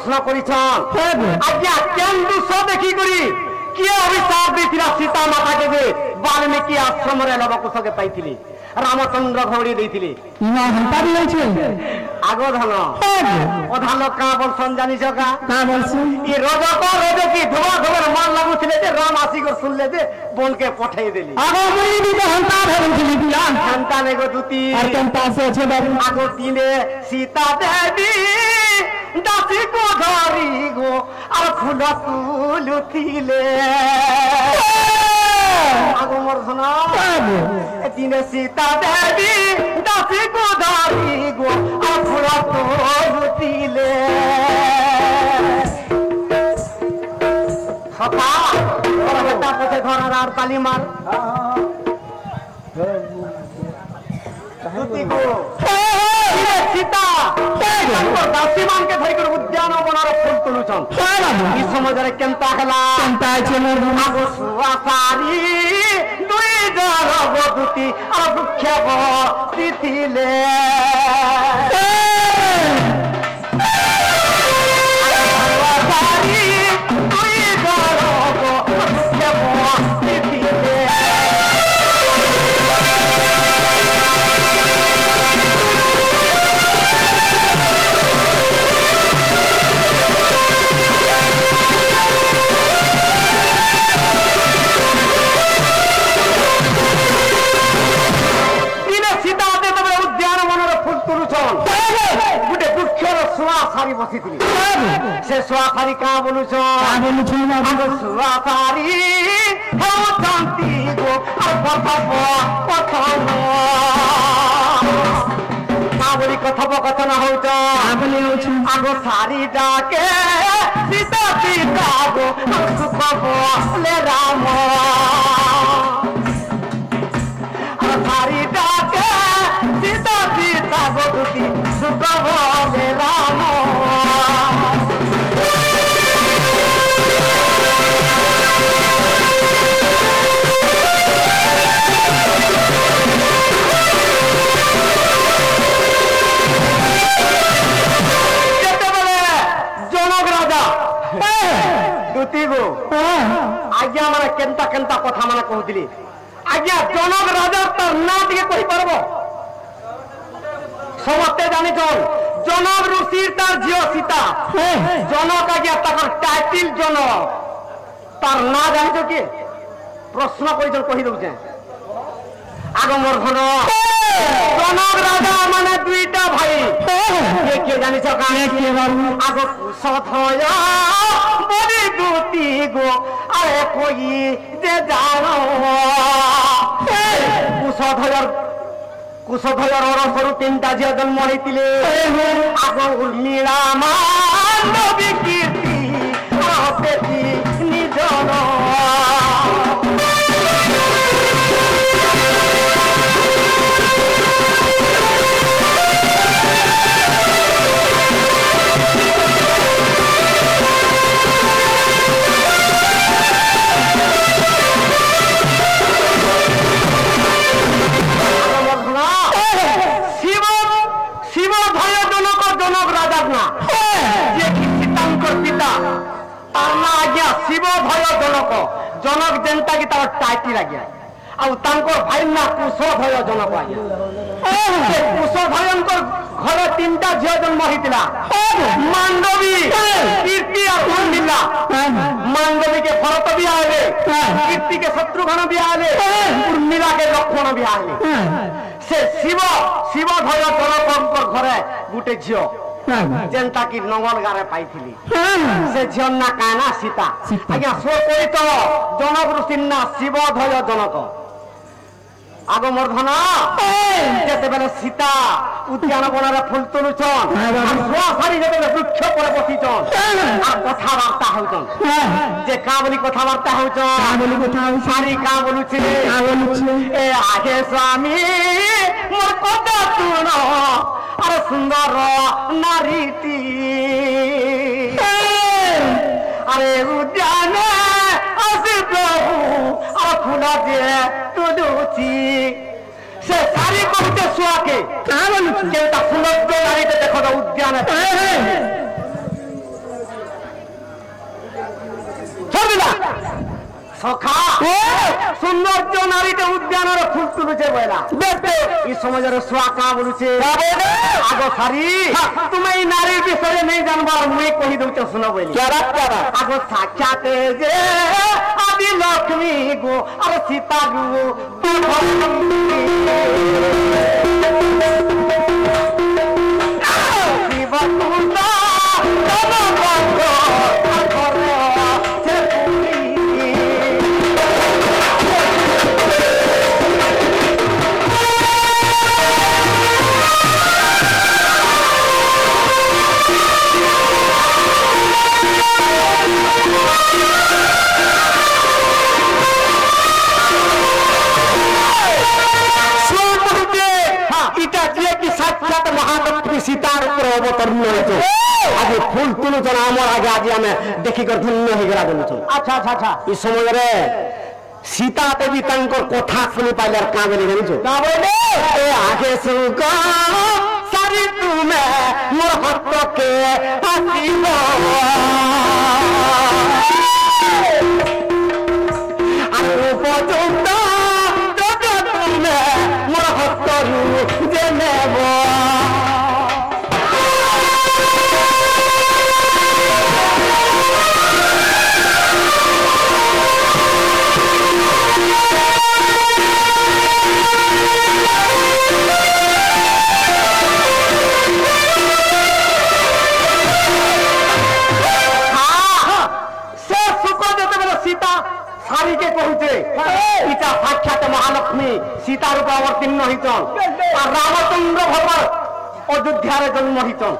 प्रश्न करिछन आज्ञा केन दुष देखि करी किए अभिशाप देथिला सीता माता के जे वाल्मीकि आश्रम रे लवकुश के पाइथिली रामचंद्र घोड़ी देथिले ना हंता भी छै आगो धन अधान का बोलसन जानि जका का बोलसन ई रोज की धुआ धुआ मान लागुथिले जे राम आसी को सुनले जे बोल के पठाई देली आगो मुई भी तो हंता धरथिली बिया हंता ने गो दुती और कंता से छै बाबू आगो तीने सीता देवी दासी को धरी गो और फूल फूलुथिले आगो मोर सुना तीने सीता देवी दासी को धरी गो और फूल फूलुथिले सफा और बेटा पछे घर आर ताली मार दुती को सीता दासी मान के धरी कर उद्यान बनार फूल तुलुछन ई समझ रे केनता हला कंता छै आगो सुवासारी दुई जर बदुती और दुख्यब तिथिले सुवासारी दुई जर दुख्यब तिथिले सुवासारी बसी से सुवासारी का बोलू सुवासारी शांति गो बोली कथोपकथन हो आगो सारी डाके सीता सीता गो सुख बोले राम सारी डाके सीता सीता गो दुती सुख बोले राम आज्ञा माने केनता केनता कथा माने कहूतिली आज्ञा जनक राजा तार ना टिके कहि परबो समस्ते जानि छन जनक ऋषि तार जियो सीता जनक आज्ञा ताकर टाइटल जनक तार ना जानि छ के प्रश्न करिछन कहि दउ छै आगो मोर धन जनक राजा माने दुईटा भाई के जानि छ काने के बाबू आगो सथया बड़ी दूती गो अरे कोई जे जानो कुशधर और तीनटा झियो जन्म होइतिले आगो उर्मिला मानवी कीर्ति आपेती निजन शिव भय जनक जनक जेनता की तार टाइटल आ गया आउ तांकर भाई ना कुश भय जनक आ गया कुश भयंकर घर तीनटा झियो जन्म होइतिला मांडवी कीर्ति और उर्मिला मांडवी के भरत भी आले कीर्ति के शत्रुघ्न भी आले उर्मिला के लक्ष्मण भी आले से शिव शिव भय जनक घरे गुटे झियो जेनता की नंगल गारे पाइथिली से झियन ना काना सीता आज्ञा सो कोई तो जनक ऋषि ना शिव धय जनक आगो मोर धन जेते बेले सीता उद्यान बनारे फूल तुलुछन आ सारी जेते वृक्ष पर बसिछन आ कथा वार्ता होछन जे का बोली कथा वार्ता होछन का बोली कथा सारी का बोलुछे ए आगे स्वामी मोर कथा सुनो अरे सुंदर नारीटी अरे उद्यान असे प्रभु और फूला दे तुदुची से सारी कहते सुआ के का बोलुछ केटा सुंदर नारीटे देखो उद्यान সখা সৌন্দর্য নারীতে উদ্যানের ফুল তুলুছে বইলা এই সমাজের সোয়া কা বলুছে আগ সারি তুমি এই নারীর বিষয়ে নেই জানবার মুই কহি দউছে শুনো বলি আগ সাক্ষাতে যে আদি লক্ষ্মী গো আর সীতা গো সীতার উপরে অবতরণ হয়েছে আজ ফুল তুলুছেন আমার আগে আজ আমি দেখি করে ধন্য হয়ে গেলা বলুছ আচ্ছা আচ্ছা আচ্ছা এই সমୟରେ সীতা দেবী তাঙ্কর কথা শুনি পাইলে আর কাঁ বলি জানিছ আগে সুখ সারি তুমি মোর হাতকে আসিব আর উপযুক্ত তুমি মোর হাতরু যে নেব সারিকে কহুছে ইটা সাক্ষাৎ মহালক্ষ্মী সীতার উপর অবতীর্ণ হইছন আর রামচন্দ্র ভগবান অযোধ্যার জন্ম হইছন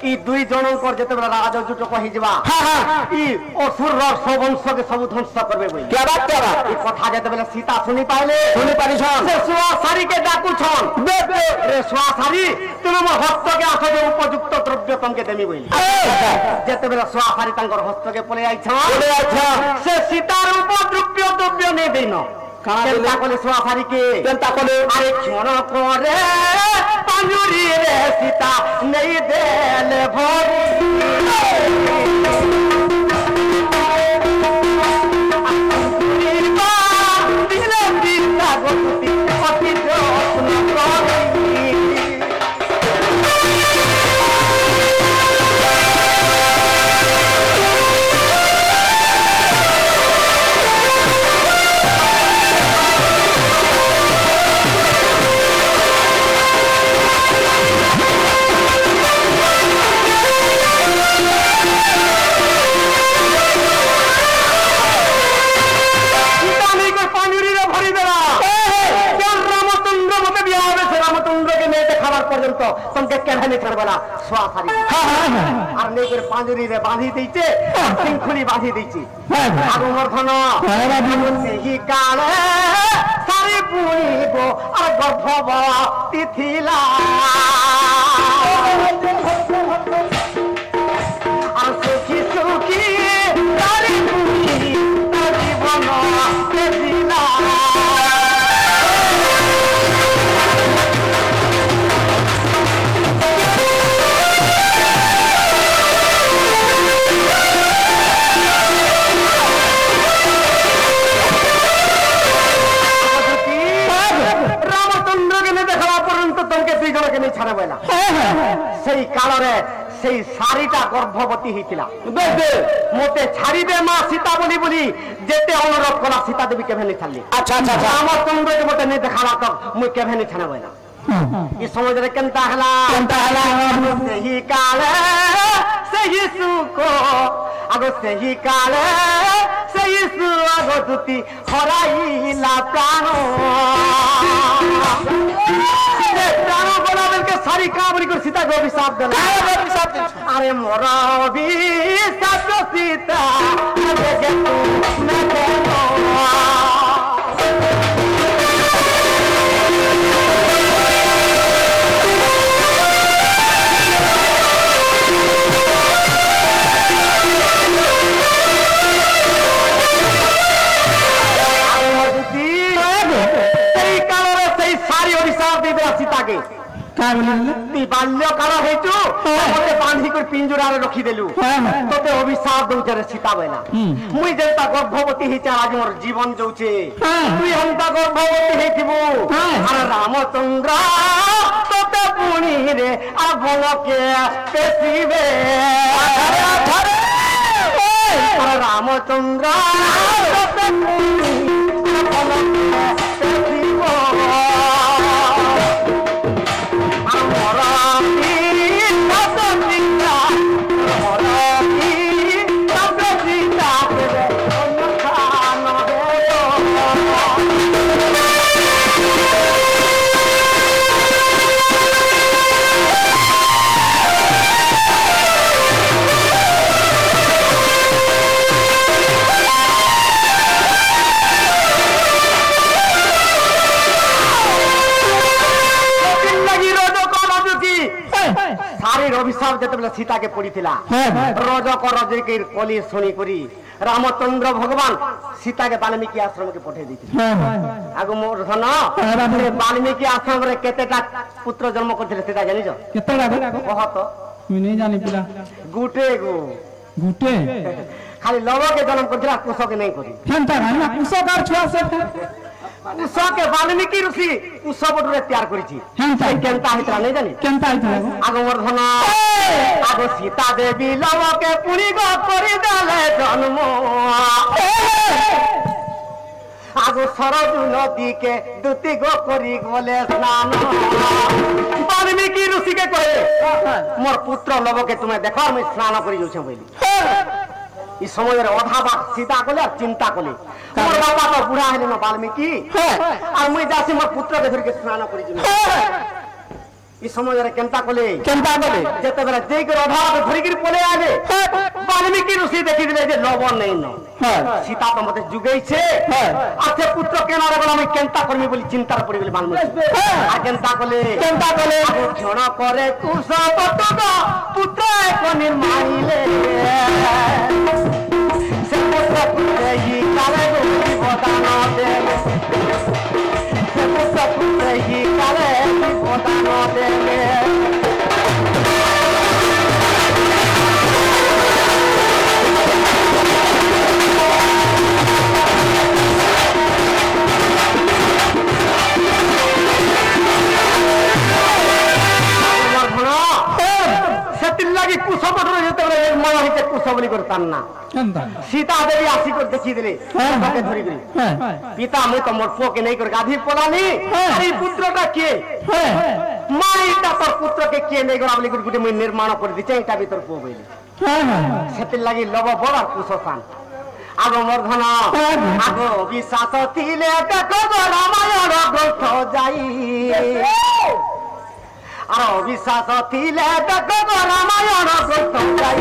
ই দুই জনকর যেতেবেলে রাজযুট কহিযা ই অসুরর সবংশকে সবু ধ্বংস করবে বলি এই কথা যেতেবেলে সীতা শুনি পাইলে শুনি পারিছ সে সোয়া সারিকে ডাকুছন রে সোয়া সারি তুমি মো হস্তকে আস যে উপযুক্ত দ্রব্য তোমাকে দেমি বলি যেতেবেলে সোয়া সারি তাঙ্কর হস্তকে পলে আইছ সে সীতার উপদ্রব্য দ্রব্য নেই দেইন কেনতা কলে সোয়া সারিকে কেনতা কলে আরে ক্ষণ করে পাঞ্জুরি রে সীতা নেই দেলে ভরি দিলে সীতা গতি অতি যত্ন করি পর্যন্ত তোমাকে কেন ছাড়বেলা সোয়া সারি আর নেই করে পাঁজুরি রে বাঁধি দিয়েছে শৃঙ্খলি বাঁধি দিয়েছি আর মর্ধন সেই কালে সারি পুইব আর গর্ভবতী থিলা আর সুখী সুখী সারি পুই তার জীবন দিলা সেই কালরে সেই শাড়িটা গর্ভবতী হয়েছিল মতে ছাড়িবে মা সীতা বলি বলি যেতে অনুরোধ করা সীতা দেবী কেভেনি ছাড়লি আচ্ছা আচ্ছা আমার চন্দ্রকে মতে নেই দেখালা তো মুই কেভেনি ছাড়াবে না এই সমাজে কেনতা হলা সেই কালে সেই সুখ আগ সেই কালে সেই সুগতি হরাইলা প্রাণ প্রাণ বলাদেরকে সারি কাবরি করে সীতা অভিশাপ দিল আরে মোর অভিশাপ সীতা সেই কারণে সেই সারি অভিশাপ দিবে সীতাকে হ্যাঁ বলিলে তুই বাল্যকাল হয়েছু মতে বাঁধি করে পিঞ্জুরারে রখিদেলু তোতে অভিশাপ দৌছে রে সীতা বইলা মুই যেটা গর্ভবতী হইছে আজ মোর জীবন যাউছে তুই হন্তা গর্ভবতী হইতিবু আর রামচন্দ্র তোতে পুনি রে আর বলকে পেশিবে আর রামচন্দ্র তোতে পুনি বলকে পেশিব অভিশাপ যেতবে সীতাকে পড়িলা রজক রজকের কলি শুনি করি রামচন্দ্র ভগবান সীতাকে বাল্মীকি আশ্রমকে পঠিয়ে দিয়েছিল আগ মোর ধন বাল্মীকি আশ্রমে কেতেটা পুত্র জন্ম করছিলে সেটা জানিছ কেতেটা কহ তো মুই নাই জানি পিলা গুটে গো গুটে খালি লবকে জন্ম করছিল কুশকে নাই করি কেনতা না কুশকার ছুয়া সে কুশকে বাল্মীকি ঋষি কুশ বটুরে তৈরি করেছি কেনতা হইতলা নাই জানি কেনতা হইতলা আগ মোর ধন আগ সীতা দেবী লবকে পুরি গো করি দেলে জন্ম আগ সরজু নদীকে দুতি গো করি গলে স্নান বাল্মীকি ঋষিকে কহে মোর পুত্র লবকে তুমি দেখো আমি স্নান করি যাচ্ছি বলি এই সময়ের অধাবা সীতা কলে আর চিন্তা কলে মোর বাবা তো বুড়া হলে না বাল্মীকি আর মুই যাচ্ছি মোর পুত্রকে ধরিকে স্নান করি যাবি এই সময়ের কেনতা কলে যেতেবেলে যেই করে অধাবাকে ধরিকি পলে আগে বাল্মীকি ঋষি দেখি দিলে যে লবণ নেই ন সীতা তো মতে যুগাইছে আচ্ছা পুত্র কেন রে বলে আমি কেনতা করবি বলি চিন্তার পড়ি বলি বাল্মীকি আর কেনতা কলে ক্ষণ করে কুশ বটুক পুত্র এক নির্মাইলে সে পুত্র পুত্রে ই কালে বদান দেবে সে পুত্র পুত্রে ই কালে বদান দেবে কুশ বটুরে যেতে মনে হইতে কুশ বলি করতাম না সীতা দেবী আসি করে দেখিয়ে দিলে তাকে ধরি করি পিতা মুই তো মোর পুকে নেই করে গাধি পলানি এই পুত্রটা কে মাইটা তোর পুত্রকে কে নেই করে বলি গুটে মুই নির্মাণ করে দিছে এটা ভিতর পো বইলি সেটির লাগি লব বড় আর কুশ সান আগ মর্ধন আগ বিশ্বাস ଥିଲେ দেখো রামায়ণ গ্রন্থ যাই আর অবিশ্বাস ଥିଲେ দেখো রামায়ণ গ্রন্থ যাই